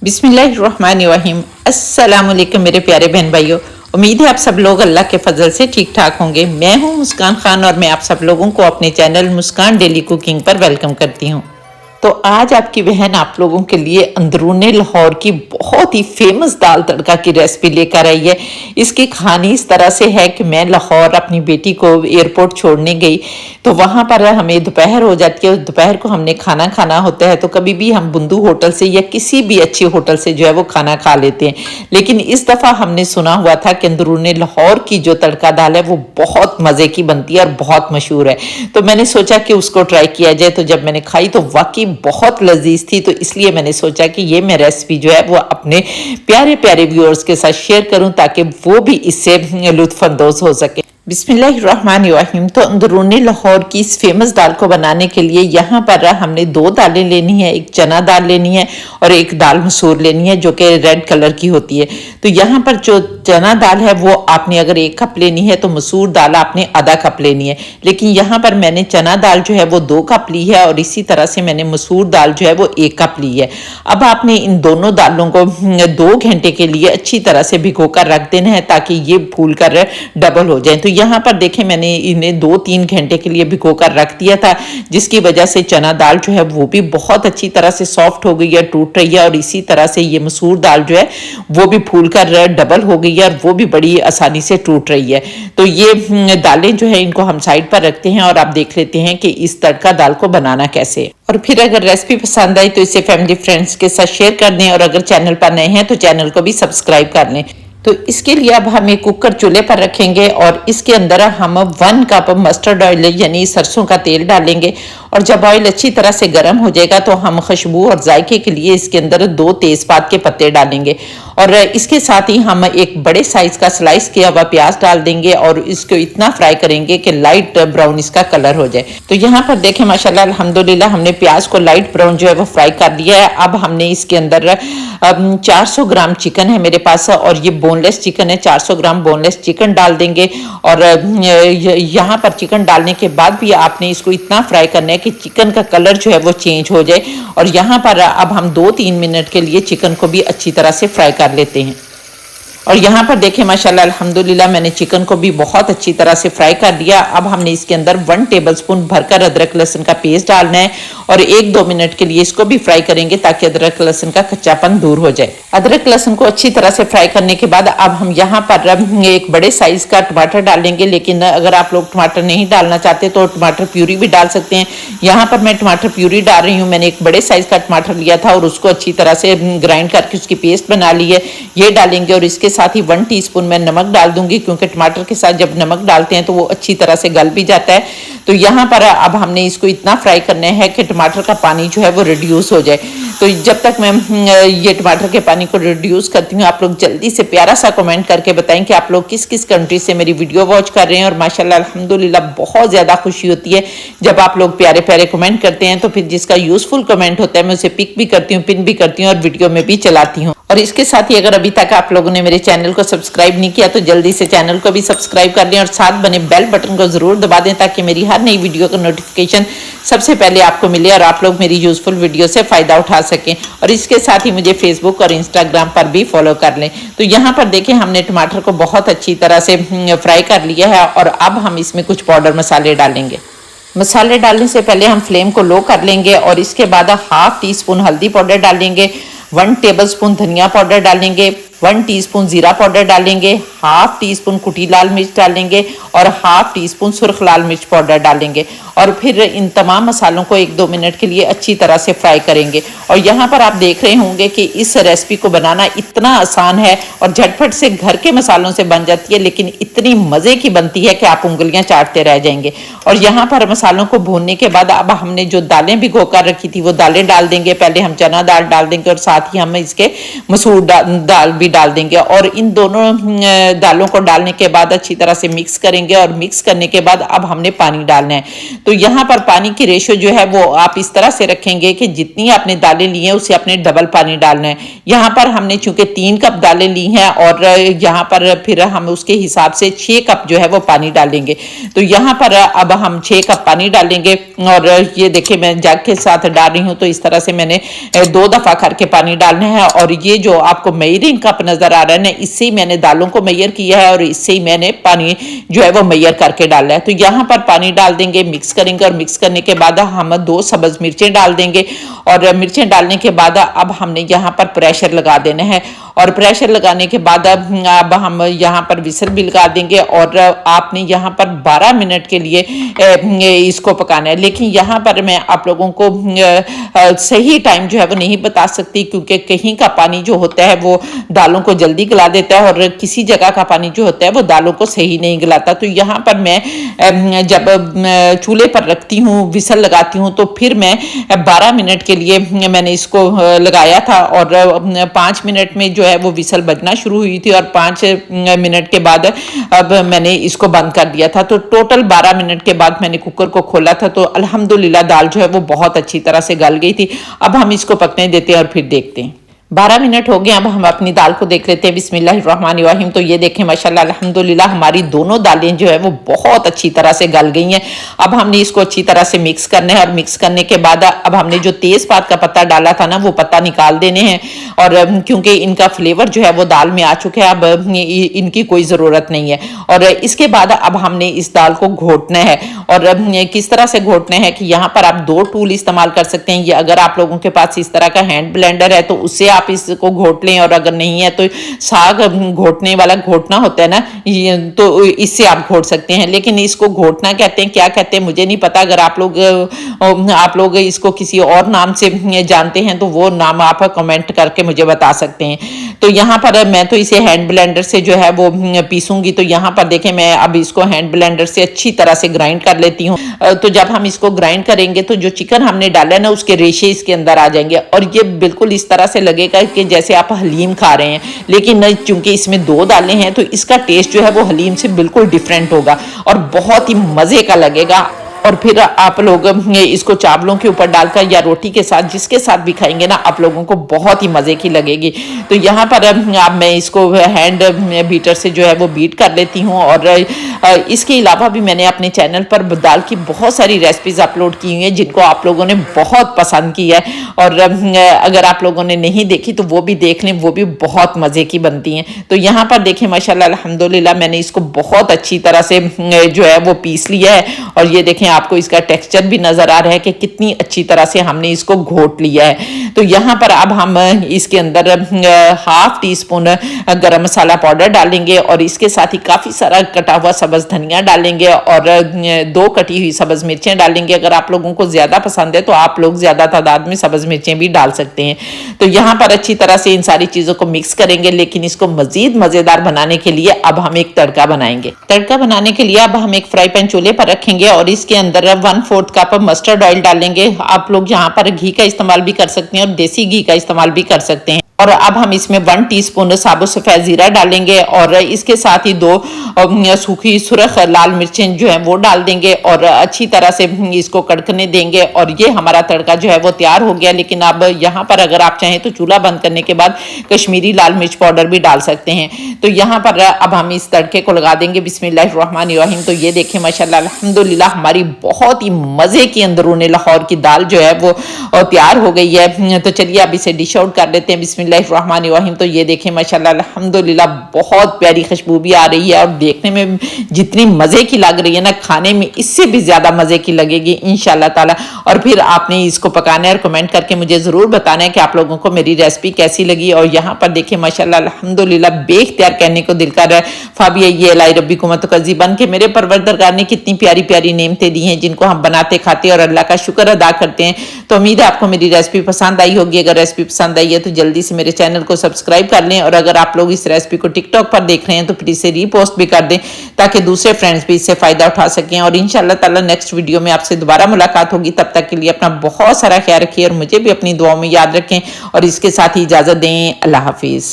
बिस्मिल्लाहिर्रहमानिर्रहीम। अस्सलाम वालेकुम मेरे प्यारे बहन भाइयों। उम्मीद है आप सब लोग अल्लाह के फजल से ठीक ठाक होंगे। मैं हूं मुस्कान खान और मैं आप सब लोगों को अपने चैनल मुस्कान डेली कुकिंग पर वेलकम करती हूं। तो आज आपकी बहन आप लोगों के लिए अंदरूने लाहौर की बहुत ही फेमस दाल तड़का की रेसिपी लेकर आई है। इसकी कहानी इस तरह से है कि मैं लाहौर अपनी बेटी को एयरपोर्ट छोड़ने गई तो वहाँ पर हमें दोपहर हो जाती है। दोपहर को हमने खाना खाना होता है तो कभी भी हम बुंदू होटल से या किसी भी अच्छी होटल से जो है वो खाना खा लेते हैं। लेकिन इस दफ़ा हमने सुना हुआ था कि अंदरूने लाहौर की जो तड़का दाल है वो बहुत मज़े की बनती है और बहुत मशहूर है। तो मैंने सोचा कि उसको ट्राई किया जाए। तो जब मैंने खाई तो वाकई बहुत लजीज थी। तो इसलिए मैंने सोचा कि ये मैं रेसिपी जो है वो अपने प्यारे प्यारे व्यूअर्स के साथ शेयर करूं ताकि वो भी इससे लुत्फानंदोज हो सके। बिस्मिल्लाहिर्रहमानिर्रहीम। तो अंदरूनी लाहौर की इस फेमस दाल को बनाने के लिए यहाँ पर हमने दो दालें लेनी है। एक चना दाल लेनी है और एक दाल मसूर लेनी है जो कि रेड कलर की होती है। तो यहाँ पर जो चना दाल है वो आपने अगर 1 कप लेनी है तो मसूर दाल आपने आधा कप लेनी है। लेकिन यहाँ पर मैंने चना दाल जो है वो 2 कप ली है और इसी तरह से मैंने मसूर दाल जो है वो 1 कप ली है। अब आपने इन दोनों दालों को 2 घंटे के लिए अच्छी तरह से भिगो कर रख देना है ताकि ये फूल कर डबल हो जाए। तो यहाँ पर देखें मैंने इन्हें 2-3 घंटे के लिए भिगो कर रख दिया था जिसकी वजह से चना दाल जो है वो भी बहुत अच्छी तरह से सॉफ्ट हो गई है, टूट रही है। और इसी तरह से ये मसूर दाल जो है वो भी फूल कर डबल हो गई है और वो भी बड़ी आसानी से टूट रही है। तो ये दालें जो है इनको हम साइड पर रखते हैं और आप देख लेते हैं कि इस तड़का दाल को बनाना कैसे। और फिर अगर रेसिपी पसंद आई तो इसे फैमिली फ्रेंड्स के साथ शेयर कर दें और अगर चैनल पर नए हैं तो चैनल को भी सब्सक्राइब कर लें। तो इसके लिए अब हम एक कुकर चूल्हे पर रखेंगे और इसके अंदर हम 1 कप मस्टर्ड ऑयल यानी सरसों का तेल डालेंगे। और जब ऑयल अच्छी तरह से गर्म हो जाएगा तो हम खुशबू और जायके के लिए इसके अंदर 2 तेज़पात के पत्ते डालेंगे और इसके साथ ही हम एक बड़े साइज का स्लाइस किया हुआ प्याज डाल देंगे और इसको इतना फ्राई करेंगे कि लाइट ब्राउन इसका कलर हो जाए। तो यहाँ पर देखें माशाल्लाह अल्हम्दुलिल्लाह हमने प्याज को लाइट ब्राउन जो है वो फ्राई कर लिया है। अब हमने इसके अंदर 400 ग्राम चिकन है मेरे पास और ये बोनलेस चिकन है। 400 ग्राम बोनलेस चिकन डाल देंगे और यहाँ पर चिकन डालने के बाद भी आपने इसको इतना फ्राई करना है कि चिकन का कलर जो है वो चेंज हो जाए। और यहाँ पर अब हम 2-3 मिनट के लिए चिकन को भी अच्छी तरह से फ्राई कर लेते हैं। और यहाँ पर देखें माशाल्लाह अल्हम्दुलिल्लाह मैंने चिकन को भी बहुत अच्छी तरह से फ्राई कर दिया। अब हमने इसके अंदर 1 टेबलस्पून भरकर अदरक लहसुन का पेस्ट डालना है और 1-2 मिनट के लिए इसको भी फ्राई करेंगे ताकि अदरक लहसुन का कच्चापन दूर हो जाए। अदरक लहसुन को अच्छी तरह से फ्राई करने के बाद अब हम यहाँ पर एक बड़े साइज का टमाटर डालेंगे। लेकिन अगर आप लोग टमाटर नहीं डालना चाहते तो टमाटर प्यूरी भी डाल सकते हैं। यहाँ पर मैं टमाटर प्यूरी डाल रही हूँ। मैंने एक बड़े साइज का टमाटर लिया था और उसको अच्छी तरह से ग्राइंड करके उसकी पेस्ट बना ली है, ये डालेंगे। और इसके साथ ही 1 टीस्पून मैं नमक डाल दूंगी क्योंकि टमाटर के साथ जब नमक डालते हैं तो वो अच्छी तरह से गल भी जाता है। तो यहाँ पर अब हमने इसको इतना फ्राई करना है कि टमाटर का पानी जो है वो रिड्यूस हो जाए। तो जब तक मैं ये टमाटर के पानी को रिड्यूस करती हूँ आप लोग जल्दी से प्यारा सा कमेंट करके बताएं कि आप लोग किस किस कंट्री से मेरी वीडियो वॉच कर रहे हैं। और माशाल्लाह अल्हम्दुलिल्लाह बहुत ज़्यादा खुशी होती है जब आप लोग प्यारे प्यारे कमेंट करते हैं। तो फिर जिसका यूजफुल कमेंट होता है मैं उसे पिक भी करती हूँ, पिन भी करती हूँ और वीडियो में भी चलाती हूँ। और इसके साथ ही अगर अभी तक आप लोगों ने मेरे चैनल को सब्सक्राइब नहीं किया तो जल्दी से चैनल को भी सब्सक्राइब कर लें और साथ बने बेल बटन को जरूर दबा दें ताकि मेरी हर नई वीडियो का नोटिफिकेशन सबसे पहले आपको मिले और आप लोग मेरी यूजफुल वीडियो से फायदा उठा सकें। और इसके साथ ही मुझे फेसबुक और इंस्टाग्राम पर भी फॉलो कर लें। तो यहाँ पर देखें हमने टमाटर को बहुत अच्छी तरह से फ्राई कर लिया है और अब हम इसमें कुछ पाउडर मसाले डालेंगे। मसाले डालने से पहले हम फ्लेम को लो कर लेंगे और इसके बाद 1/2 टीस्पून हल्दी पाउडर डालेंगे, 1 टेबलस्पून धनिया पाउडर डालेंगे, 1 टीस्पून जीरा पाउडर डालेंगे, 1/2 टीस्पून कुटी लाल मिर्च डालेंगे और 1/2 टीस्पून सुर्ख लाल मिर्च पाउडर डालेंगे। और फिर इन तमाम मसालों को 1-2 मिनट के लिए अच्छी तरह से फ्राई करेंगे। और यहाँ पर आप देख रहे होंगे कि इस रेसिपी को बनाना इतना आसान है और झटपट से घर के मसालों से बन जाती है, लेकिन इतनी मज़े की बनती है कि आप उंगलियां चाटते रह जाएंगे। और यहाँ पर मसालों को भूनने के बाद अब हमने जो दालें भिगो कर रखी थी वो दालें डाल देंगे। पहले हम चना दाल डाल देंगे और साथ ही हम इसके मसूर दाल भी डाल देंगे। और इन दोनों दालों को डालने के बाद अच्छी तरह से मिक्स करेंगे और मिक्स करने के बाद अब हमने पानी डालना है। तो यहाँ पर पानी की रेशो जो है वो आप इस तरह से रखेंगे कि जितनी आपने दालें ली हैं उससे आपने डबल पानी डालना है। यहाँ पर हमने चूंकि 3 कप दालें ली हैं और यहाँ पर फिर हम उसके हिसाब से 6 कप जो है वो पानी डालेंगे। तो यहाँ पर अब हम 6 कप पानी डालेंगे और ये देखिए मैं जग के साथ डाल रही हूँ। तो इस तरह से मैंने 2 दफा करके पानी डालना है और ये जो आपको मेजरिंग कप नजर आ रहा है ना, इससे ही मैंने दालों को मेजर किया है और इससे ही मैंने पानी जो है वो मेजर करके डाला है। तो यहाँ पर पानी डाल देंगे, मिक्स करेंगे और मिक्स करने के बाद हम 2 सब्ज मिर्चें डाल देंगे और मिर्चें डालने के बाद अब हमने यहाँ पर प्रेशर लगा देना है और प्रेशर लगाने के बाद अब हम यहाँ पर विसल भी लगा देंगे और आपने यहाँ पर 12 मिनट के लिए इसको पकाना है। लेकिन यहाँ पर मैं आप लोगों को सही टाइम जो है वो नहीं बता सकती, क्योंकि कहीं का पानी जो होता है वो दालों को जल्दी गला देता है और किसी जगह का पानी जो होता है वो दालों को सही नहीं गलाता। तो यहाँ पर मैं जब चूल्हे पर रखती हूँ, विसल लगाती हूँ, तो फिर मैं 12 मिनट के लिए मैंने इसको लगाया था और 5 मिनट में जो है वो विसल बजना शुरू हुई थी और 5 मिनट के बाद अब मैंने इसको बंद कर दिया था। तो टोटल 12 मिनट के बाद मैंने कुकर को खोला था तो अल्हम्दुलिल्लाह दाल जो है वो बहुत अच्छी तरह से गल गई थी। अब हम इसको पकने देते हैं और फिर देखते हैं। 12 मिनट हो गए, अब हम अपनी दाल को देख लेते हैं। बिस्मिल्लाहिर्रहमानिर्रहीम। तो ये देखें माशाल्लाह अल्हम्दुलिल्लाह हमारी दोनों दालें जो है वो बहुत अच्छी तरह से गल गई हैं। अब हमने इसको अच्छी तरह से मिक्स करना है और मिक्स करने के बाद अब हमने जो तेज़पात का पत्ता डाला था ना वो पत्ता निकाल देने हैं और क्योंकि इनका फ्लेवर जो है वो दाल में आ चुका है, अब इनकी कोई ज़रूरत नहीं है। और इसके बाद अब हमने इस दाल को घोटना है और किस तरह से घोटना है कि यहाँ पर आप 2 टूल इस्तेमाल कर सकते हैं। ये अगर आप लोगों के पास इस तरह का हैंड ब्लेंडर है तो उससे आप इसको घोट लें और अगर नहीं है तो साग घोटने वाला घोटना होता है ना, तो इससे आप घोट सकते हैं। लेकिन इसको घोटना कहते हैं, क्या कहते हैं मुझे नहीं पता। अगर आप लोग इसको किसी और नाम से जानते हैं तो वो नाम आप कमेंट करके मुझे बता सकते हैं। तो यहाँ पर मैं तो इसे हैंड ब्लेंडर से जो है वो पीसूंगी। तो यहाँ पर देखें मैं अब इसको हैंड ब्लेंडर से अच्छी तरह से ग्राइंड कर लेती हूँ। तो जब हम इसको ग्राइंड करेंगे तो जो चिकन हमने डाला है ना उसके रेशे इसके अंदर आ जाएंगे और ये बिल्कुल इस तरह से लगेगा कि जैसे आप हलीम खा रहे हैं। लेकिन चूंकि इसमें 2 दालें हैं तो इसका टेस्ट जो है वो हलीम से बिल्कुल डिफरेंट होगा और बहुत ही मज़े का लगेगा। और फिर आप लोग इसको चावलों के ऊपर डालकर या रोटी के साथ जिसके साथ भी खाएंगे ना आप लोगों को बहुत ही मज़े की लगेगी। तो यहाँ पर अब मैं इसको हैंड बीटर से जो है वो बीट कर लेती हूँ। और इसके अलावा भी मैंने अपने चैनल पर दाल की बहुत सारी रेसिपीज़ अपलोड की हुई हैं जिनको आप लोगों ने बहुत पसंद की है और अगर आप लोगों ने नहीं देखी तो वो भी देख लें, वो भी बहुत मज़े की बनती हैं। तो यहाँ पर देखें माशाल्लाह अल्हम्दुलिल्लाह मैंने इसको बहुत अच्छी तरह से जो है वो पीस लिया है और ये देखें आपको इसका टेक्सचर भी नजर आ रहा है कि कितनी अच्छी तरह से हमने इसको घोट लिया है। तो यहाँ पर अब हम इसके अंदर 1/2 टीस्पून गरम मसाला पाउडर डालेंगे और इसके साथ ही काफ़ी सारा कटा हुआ सब्ज़ धनिया डालेंगे और 2 कटी हुई सब्ज़ मिर्चें डालेंगे। अगर आप लोगों को ज़्यादा पसंद है तो आप लोग ज़्यादा तादाद में सब्ज़ मिर्चें भी डाल सकते हैं। तो यहाँ पर अच्छी तरह से इन सारी चीज़ों को मिक्स करेंगे। लेकिन इसको मज़ीद मज़ेदार बनाने के लिए अब हम एक तड़का बनाएंगे। तड़का बनाने के लिए अब हम एक फ्राई पैन चूल्हे पर रखेंगे और इसके अंदर 1/4 कप मस्टर्ड ऑयल डालेंगे। आप लोग यहाँ पर घी का इस्तेमाल भी कर सकते हैं और देसी घी का इस्तेमाल भी कर सकते हैं। और अब हम इसमें 1 टीस्पून साबुत सफ़ेद ज़ीरा डालेंगे और इसके साथ ही 2 सूखी सुरख लाल मिर्चें जो हैं वो डाल देंगे और अच्छी तरह से इसको कड़कने देंगे। और ये हमारा तड़का जो है वो तैयार हो गया। लेकिन अब यहाँ पर अगर आप चाहें तो चूल्हा बंद करने के बाद कश्मीरी लाल मिर्च पाउडर भी डाल सकते हैं। तो यहाँ पर अब हम इस तड़के को लगा देंगे। बिस्मिल्लाहिर्रहमानिर्रहीम। तो ये देखें माशाल्लाह अल्हम्दुलिल्लाह हमारी बहुत ही मज़े की अंदरूनी लाहौर की दाल जो है वो तैयार हो गई है। तो चलिए अब इसे डिश आउट कर लेते हैं। बिस्मिल्लाहिर्रहमानिर्रहीम। तो ये देखें माशाल्लाह अल्हम्दुलिल्लाह बहुत प्यारी खुशबू भी आ रही है और देखने में जितनी मज़े की लग रही है ना खाने में इससे भी ज़्यादा मज़े की लगेगी इंशाल्लाह ताला। और फिर आपने इसको पकाना है और कमेंट करके मुझे ज़रूर बताना है कि आप लोगों को मेरी रेसिपी कैसी लगी। और यहाँ पर देखिए माशाल्लाह अल्हम्दुलिल्लाह बेख्तियार कहने को दिल कर रहा है फाबिया ये लाई रब्बी कुमत कजी बन के मेरे परवरदिगार ने कितनी प्यारी प्यारी नेमतें दी हैं जिनको हम बनाते खाते और अल्लाह का शुक्र अदा करते हैं। तो उम्मीद है आपको मेरी रेसिपी पसंद आई होगी। अगर रेसिपी पसंद आई है तो जल्दी से मेरे चैनल को सब्सक्राइब कर लें और अगर आप लोग इस रेसिपी को टिकटॉक पर देख रहे हैं तो फिर इसे रीपोस्ट भी कर दें ताकि दूसरे फ्रेंड्स भी इससे फायदा उठा सकें। और इंशाल्लाह ताला नेक्स्ट वीडियो में आपसे दोबारा मुलाकात होगी। तब तक के लिए अपना बहुत सारा ख्याल रखिए और मुझे भी अपनी दुआओं में याद रखें और इसके साथ ही इजाजत दें। अल्लाह हाफिज।